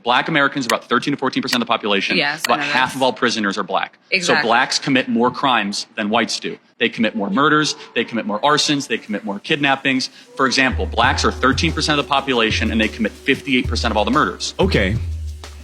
Black Americans are about 13 to 14% of the population. Yes, about half of all prisoners are black. Exactly. So blacks commit more crimes than whites do. They commit more murders, they commit more arsons, they commit more kidnappings. For example, blacks are 13% of the population and they commit 58% of all the murders. Okay.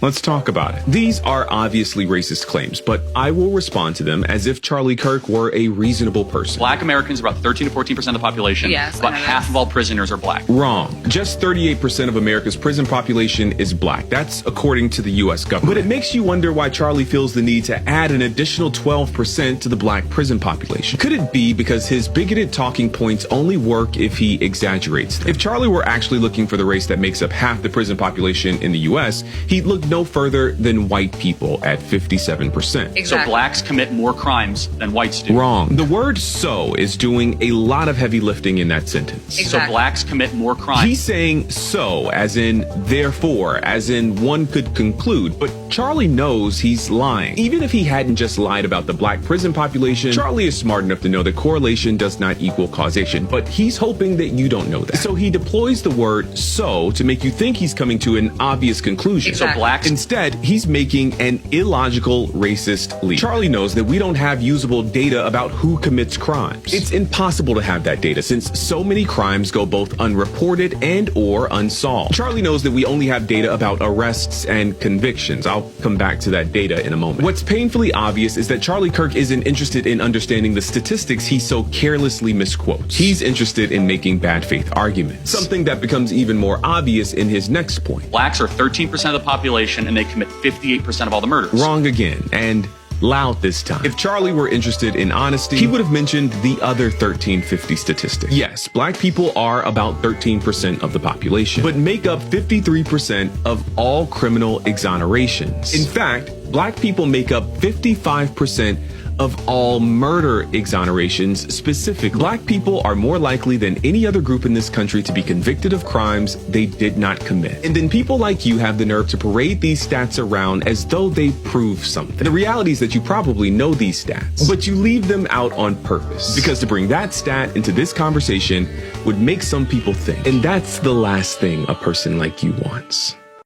Let's talk about it. These are obviously racist claims, but I will respond to them as if Charlie Kirk were a reasonable person. Black Americans are about 13 to 14% of the population. Yes, about half of all prisoners are black. Wrong. Just 38% of America's prison population is black. That's according to the U.S. government. But it makes you wonder why Charlie feels the need to add an additional 12% to the black prison population. Could it be because his bigoted talking points only work if he exaggerates them? If Charlie were actually looking for the race that makes up half the prison population in the U.S., he'd look no further than white people at 57%. Exactly. So blacks commit more crimes than whites do. Wrong. The word "so" is doing a lot of heavy lifting in that sentence. So blacks commit more crimes. He's saying "so" as in therefore, as in one could conclude, but Charlie knows he's lying. Even if he hadn't just lied about the black prison population, Charlie is smart enough to know that correlation does not equal causation, but he's hoping that you don't know that. So he deploys the word "so" to make you think he's coming to an obvious conclusion. So blacks Instead, he's making an illogical, racist leap. Charlie knows that we don't have usable data about who commits crimes. It's impossible to have that data since so many crimes go both unreported and or unsolved. Charlie knows that we only have data about arrests and convictions. I'll come back to that data in a moment. What's painfully obvious is that Charlie Kirk isn't interested in understanding the statistics he so carelessly misquotes. He's interested in making bad faith arguments. Something that becomes even more obvious in his next point. blacks are 13% of the population and they commit 58% of all the murders. Wrong again, and loud this time. If Charlie were interested in honesty, he would have mentioned the other 1350 statistic. Yes, black people are about 13% of the population, but make up 53% of all criminal exonerations. In fact, black people make up 55% of all murder exonerations specifically. Black people are more likely than any other group in this country to be convicted of crimes they did not commit. And then people like you have the nerve to parade these stats around as though they prove something. The reality is that you probably know these stats, but you leave them out on purpose. Because to bring that stat into this conversation would make some people think. And that's the last thing a person like you wants.